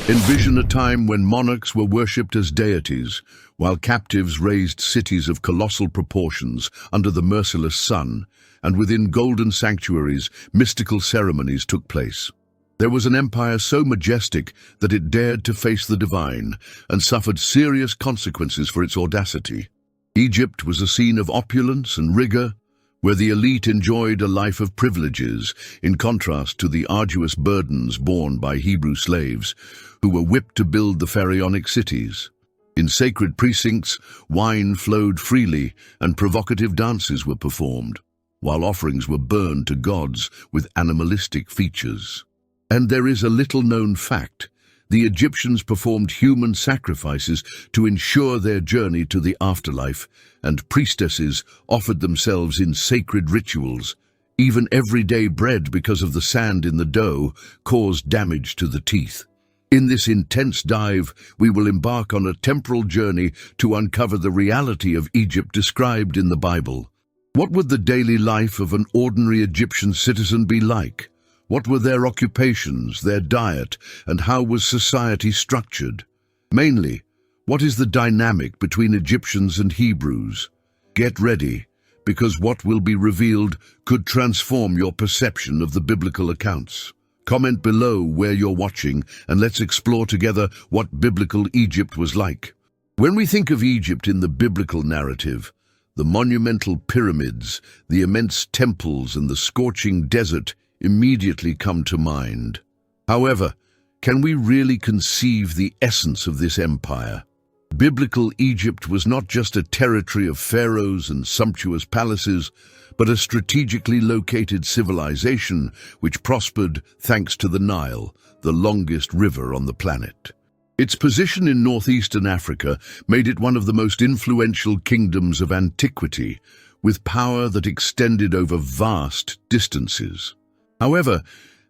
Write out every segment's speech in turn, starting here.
Envision a time when monarchs were worshipped as deities, while captives raised cities of colossal proportions under the merciless sun, and within golden sanctuaries, mystical ceremonies took place. There was an empire so majestic that it dared to face the divine and suffered serious consequences for its audacity. Egypt was a scene of opulence and rigor, where the elite enjoyed a life of privileges, in contrast to the arduous burdens borne by Hebrew slaves, who were whipped to build the pharaonic cities. In sacred precincts, wine flowed freely and provocative dances were performed, while offerings were burned to gods with animalistic features. And there is a little-known fact. The Egyptians performed human sacrifices to ensure their journey to the afterlife, and priestesses offered themselves in sacred rituals. Even everyday bread, because of the sand in the dough, caused damage to the teeth. In this intense dive, we will embark on a temporal journey to uncover the reality of Egypt described in the Bible. What would the daily life of an ordinary Egyptian citizen be like? What were their occupations, their diet, and how was society structured? Mainly, what is the dynamic between Egyptians and Hebrews? Get ready, because what will be revealed could transform your perception of the biblical accounts. Comment below where you're watching, and let's explore together what biblical Egypt was like. When we think of Egypt in the biblical narrative, the monumental pyramids, the immense temples, and the scorching desert immediately come to mind. However, can we really conceive the essence of this empire? Biblical Egypt was not just a territory of pharaohs and sumptuous palaces, but a strategically located civilization which prospered thanks to the Nile, the longest river on the planet. Its position in northeastern Africa made it one of the most influential kingdoms of antiquity, with power that extended over vast distances. However,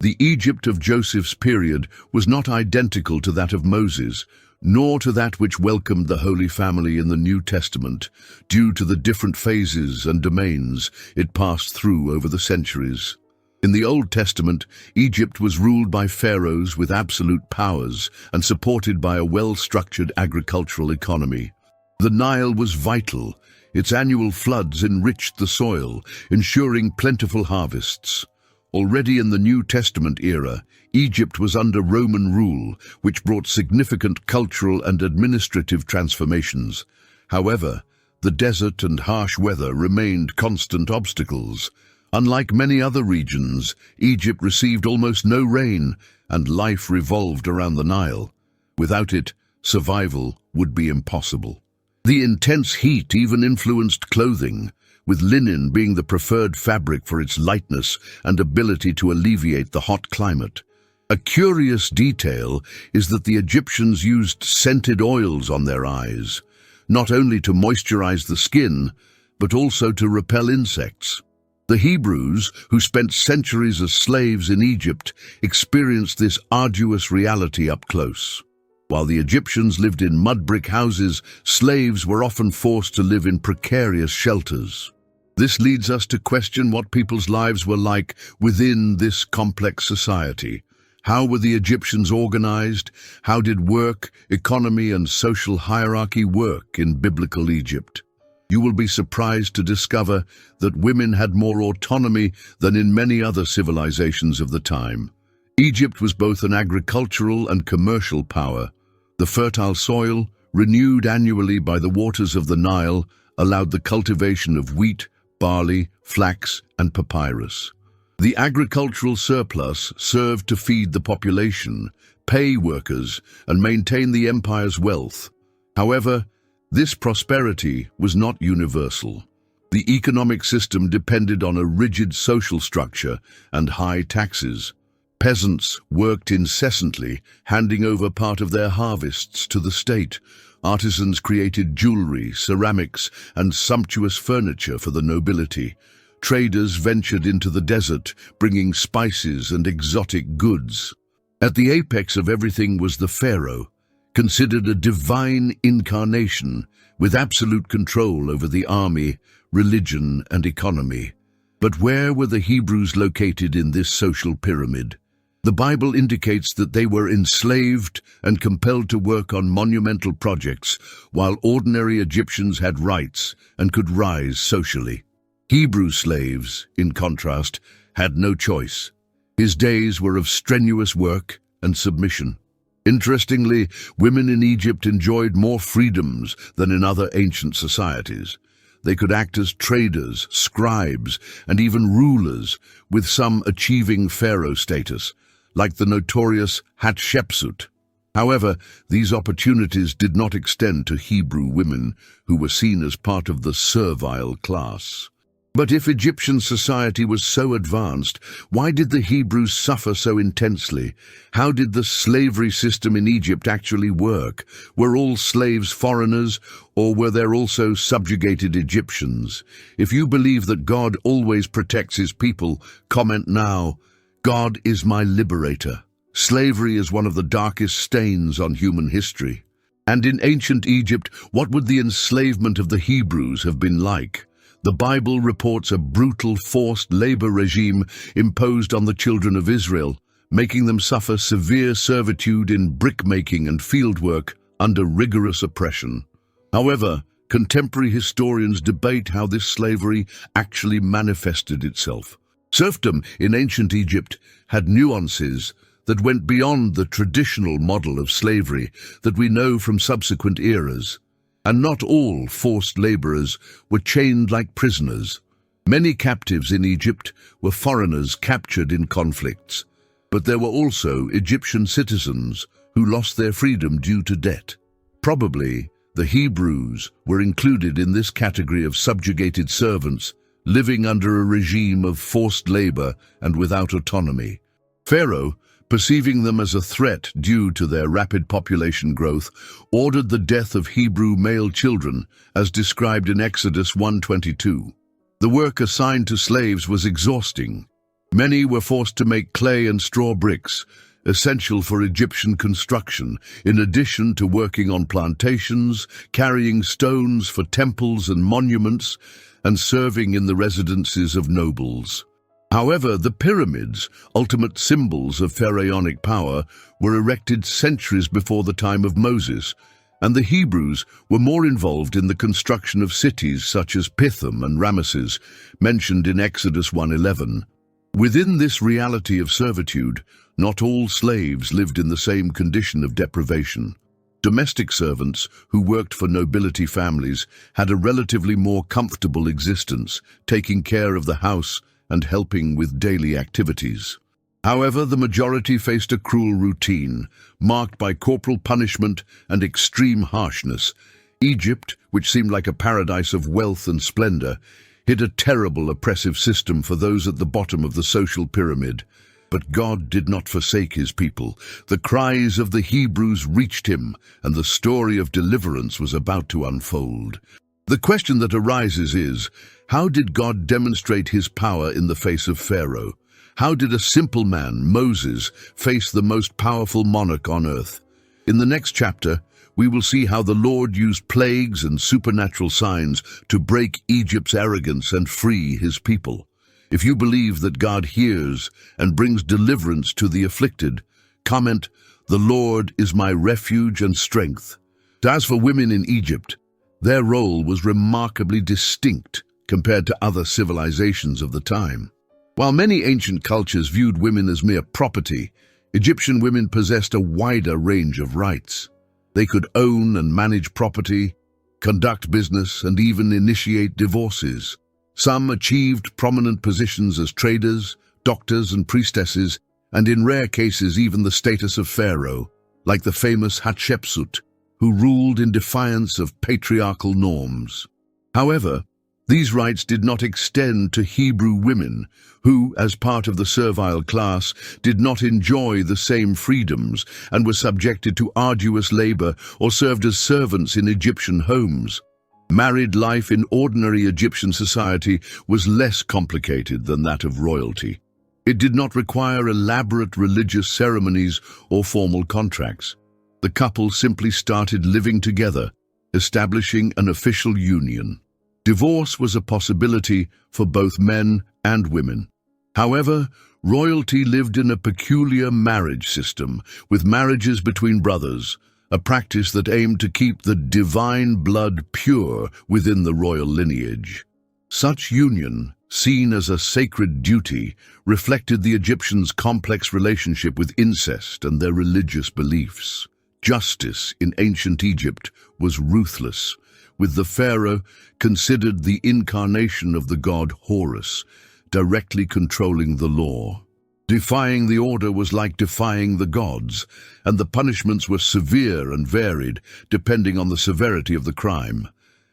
the Egypt of Joseph's period was not identical to that of Moses, nor to that which welcomed the Holy Family in the New Testament, due to the different phases and domains it passed through over the centuries. In the Old Testament, Egypt was ruled by pharaohs with absolute powers and supported by a well-structured agricultural economy. The Nile was vital. Its annual floods enriched the soil, ensuring plentiful harvests. Already in the New Testament era, Egypt was under Roman rule, which brought significant cultural and administrative transformations. However, the desert and harsh weather remained constant obstacles. Unlike many other regions, Egypt received almost no rain, and life revolved around the Nile. Without it, survival would be impossible. The intense heat even influenced clothing, with linen being the preferred fabric for its lightness and ability to alleviate the hot climate. A curious detail is that the Egyptians used scented oils on their eyes, not only to moisturize the skin, but also to repel insects. The Hebrews, who spent centuries as slaves in Egypt, experienced this arduous reality up close. While the Egyptians lived in mud brick houses, slaves were often forced to live in precarious shelters. This leads us to question what people's lives were like within this complex society. How were the Egyptians organized? How did work, economy, and social hierarchy work in biblical Egypt? You will be surprised to discover that women had more autonomy than in many other civilizations of the time. Egypt was both an agricultural and commercial power. The fertile soil, renewed annually by the waters of the Nile, allowed the cultivation of wheat, barley, flax, and papyrus. The agricultural surplus served to feed the population, pay workers, and maintain the empire's wealth. However, this prosperity was not universal. The economic system depended on a rigid social structure and high taxes. Peasants worked incessantly, handing over part of their harvests to the state. Artisans created jewelry, ceramics, and sumptuous furniture for the nobility. Traders ventured into the desert, bringing spices and exotic goods. At the apex of everything was the pharaoh, considered a divine incarnation with absolute control over the army, religion, and economy. But where were the Hebrews located in this social pyramid? The Bible indicates that they were enslaved and compelled to work on monumental projects, while ordinary Egyptians had rights and could rise socially. Hebrew slaves, in contrast, had no choice. His days were of strenuous work and submission. Interestingly, women in Egypt enjoyed more freedoms than in other ancient societies. They could act as traders, scribes, and even rulers, with some achieving pharaoh status, like the notorious Hatshepsut. However, these opportunities did not extend to Hebrew women, who were seen as part of the servile class. But if Egyptian society was so advanced, why did the Hebrews suffer so intensely? How did the slavery system in Egypt actually work? Were all slaves foreigners, or were there also subjugated Egyptians? If you believe that God always protects his people, comment now. God is my liberator. Slavery is one of the darkest stains on human history. And in ancient Egypt, what would the enslavement of the Hebrews have been like? The Bible reports a brutal forced labor regime imposed on the children of Israel, making them suffer severe servitude in brickmaking and fieldwork under rigorous oppression. However, contemporary historians debate how this slavery actually manifested itself. Serfdom in ancient Egypt had nuances that went beyond the traditional model of slavery that we know from subsequent eras. And not all forced laborers were chained like prisoners. Many captives in Egypt were foreigners captured in conflicts, but there were also Egyptian citizens who lost their freedom due to debt. Probably, the Hebrews were included in this category of subjugated servants living under a regime of forced labor and without autonomy. Pharaoh, perceiving them as a threat due to their rapid population growth, ordered the death of Hebrew male children, as described in Exodus 1:22. The work assigned to slaves was exhausting. Many were forced to make clay and straw bricks, essential for Egyptian construction, in addition to working on plantations, carrying stones for temples and monuments, and serving in the residences of nobles. However, the pyramids, ultimate symbols of pharaonic power, were erected centuries before the time of Moses, and the Hebrews were more involved in the construction of cities such as Pithom and Ramesses, mentioned in Exodus 1:11. Within this reality of servitude, not all slaves lived in the same condition of deprivation. Domestic servants, who worked for nobility families, had a relatively more comfortable existence, taking care of the house and helping with daily activities. However, the majority faced a cruel routine, marked by corporal punishment and extreme harshness. Egypt, which seemed like a paradise of wealth and splendor, hid a terrible oppressive system for those at the bottom of the social pyramid. But God did not forsake his people. The cries of the Hebrews reached him, and the story of deliverance was about to unfold. The question that arises is, how did God demonstrate his power in the face of Pharaoh? How did a simple man, Moses, face the most powerful monarch on earth? In the next chapter, we will see how the Lord used plagues and supernatural signs to break Egypt's arrogance and free his people. If you believe that God hears and brings deliverance to the afflicted, comment, "The Lord is my refuge and strength." As for women in Egypt, their role was remarkably distinct compared to other civilizations of the time. While many ancient cultures viewed women as mere property, Egyptian women possessed a wider range of rights. They could own and manage property, conduct business, and even initiate divorces. Some achieved prominent positions as traders, doctors, and priestesses, and in rare cases even the status of pharaoh, like the famous Hatshepsut, who ruled in defiance of patriarchal norms. However, these rights did not extend to Hebrew women, who, as part of the servile class, did not enjoy the same freedoms and were subjected to arduous labor or served as servants in Egyptian homes. Married life in ordinary Egyptian society was less complicated than that of royalty. It did not require elaborate religious ceremonies or formal contracts. The couple simply started living together, establishing an official union. Divorce was a possibility for both men and women. However, Royalty lived in a peculiar marriage system, with marriages between brothers, a practice that aimed to keep the divine blood pure within the royal lineage. Such union, seen as a sacred duty, reflected the Egyptians' complex relationship with incest and their religious beliefs. Justice in ancient Egypt was ruthless, with the pharaoh considered the incarnation of the god Horus, directly controlling the law. Defying the order was like defying the gods, and the punishments were severe and varied, depending on the severity of the crime.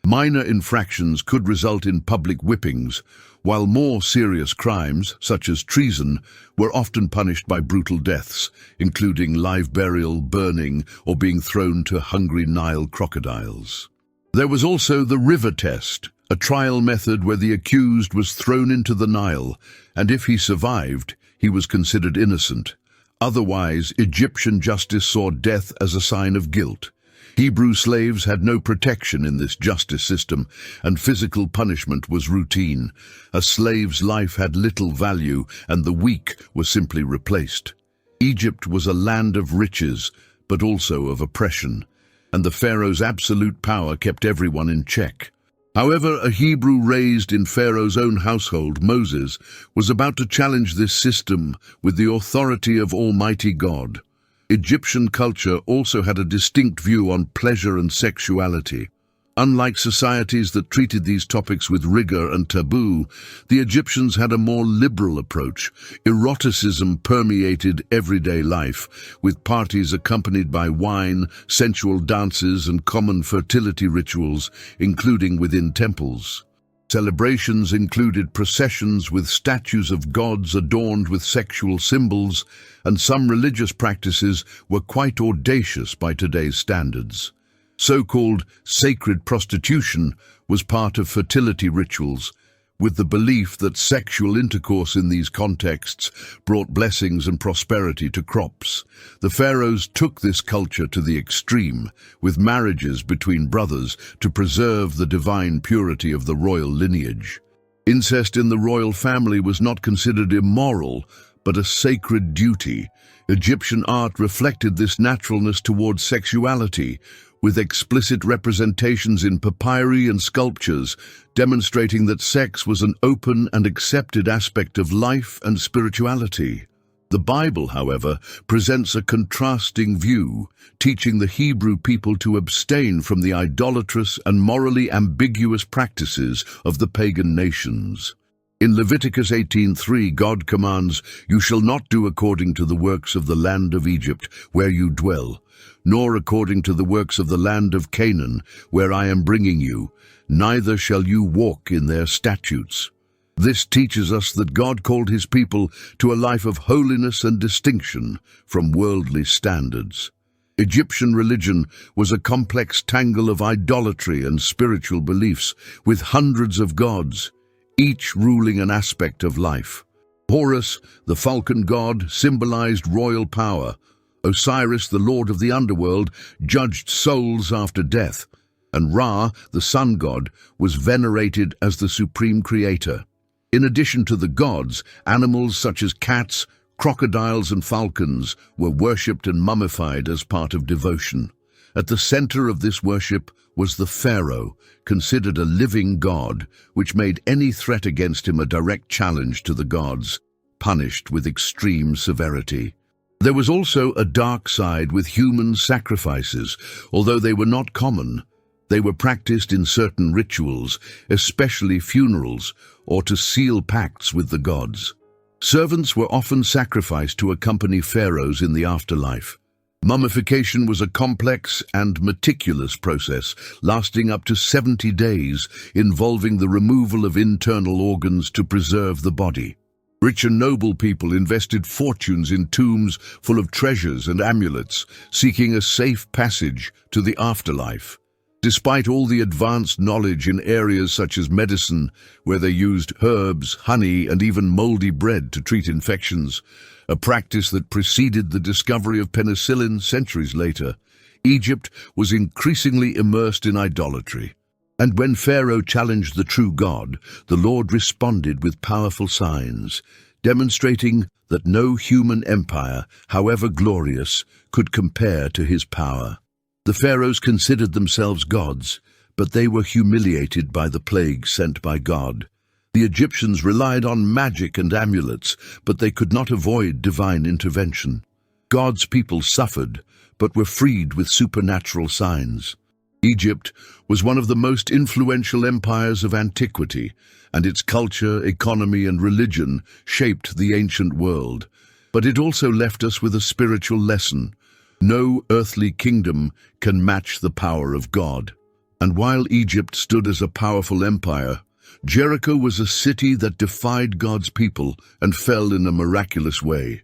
Minor infractions could result in public whippings, while more serious crimes, such as treason, were often punished by brutal deaths, including live burial, burning, or being thrown to hungry Nile crocodiles. There was also the river test, a trial method where the accused was thrown into the Nile, and if he survived, he was considered innocent. Otherwise, Egyptian justice saw death as a sign of guilt. Hebrew slaves had no protection in this justice system, and physical punishment was routine. A slave's life had little value, and the weak were simply replaced. Egypt was a land of riches, but also of oppression, and the pharaoh's absolute power kept everyone in check. However, a Hebrew raised in Pharaoh's own household, Moses, was about to challenge this system with the authority of Almighty God. Egyptian culture also had a distinct view on pleasure and sexuality. Unlike societies that treated these topics with rigor and taboo, the Egyptians had a more liberal approach. Eroticism permeated everyday life, with parties accompanied by wine, sensual dances, and common fertility rituals, including within temples. Celebrations included processions with statues of gods adorned with sexual symbols, and some religious practices were quite audacious by today's standards. So-called sacred prostitution was part of fertility rituals, with the belief that sexual intercourse in these contexts brought blessings and prosperity to crops. The pharaohs took this culture to the extreme, with marriages between brothers to preserve the divine purity of the royal lineage. Incest in the royal family was not considered immoral, but a sacred duty. Egyptian art reflected this naturalness towards sexuality, with explicit representations in papyri and sculptures, demonstrating that sex was an open and accepted aspect of life and spirituality. The Bible, however, presents a contrasting view, teaching the Hebrew people to abstain from the idolatrous and morally ambiguous practices of the pagan nations. In Leviticus 18:3, God commands, "You shall not do according to the works of the land of Egypt, where you dwell, nor according to the works of the land of Canaan, where I am bringing you, neither shall you walk in their statutes." This teaches us that God called his people to a life of holiness and distinction from worldly standards. Egyptian religion was a complex tangle of idolatry and spiritual beliefs, with hundreds of gods, each ruling an aspect of life. Horus, the falcon god, symbolized royal power. Osiris, the lord of the underworld, judged souls after death, and Ra, the sun god, was venerated as the supreme creator. In addition to the gods, animals such as cats, crocodiles, and falcons were worshipped and mummified as part of devotion. At the center of this worship was the pharaoh, considered a living god, which made any threat against him a direct challenge to the gods, punished with extreme severity. There was also a dark side with human sacrifices. Although they were not common, they were practiced in certain rituals, especially funerals, or to seal pacts with the gods. Servants were often sacrificed to accompany pharaohs in the afterlife. Mummification was a complex and meticulous process, lasting up to 70 days, involving the removal of internal organs to preserve the body. Rich and noble people invested fortunes in tombs full of treasures and amulets, seeking a safe passage to the afterlife. Despite all the advanced knowledge in areas such as medicine, where they used herbs, honey, and even moldy bread to treat infections, a practice that preceded the discovery of penicillin centuries later, Egypt was increasingly immersed in idolatry. And when Pharaoh challenged the true God, the Lord responded with powerful signs, demonstrating that no human empire, however glorious, could compare to his power. The pharaohs considered themselves gods, but they were humiliated by the plague sent by God. The Egyptians relied on magic and amulets, but they could not avoid divine intervention. God's people suffered, but were freed with supernatural signs. Egypt was one of the most influential empires of antiquity, and its culture, economy, and religion shaped the ancient world. But it also left us with a spiritual lesson. No earthly kingdom can match the power of God. And while Egypt stood as a powerful empire, Jericho was a city that defied God's people and fell in a miraculous way.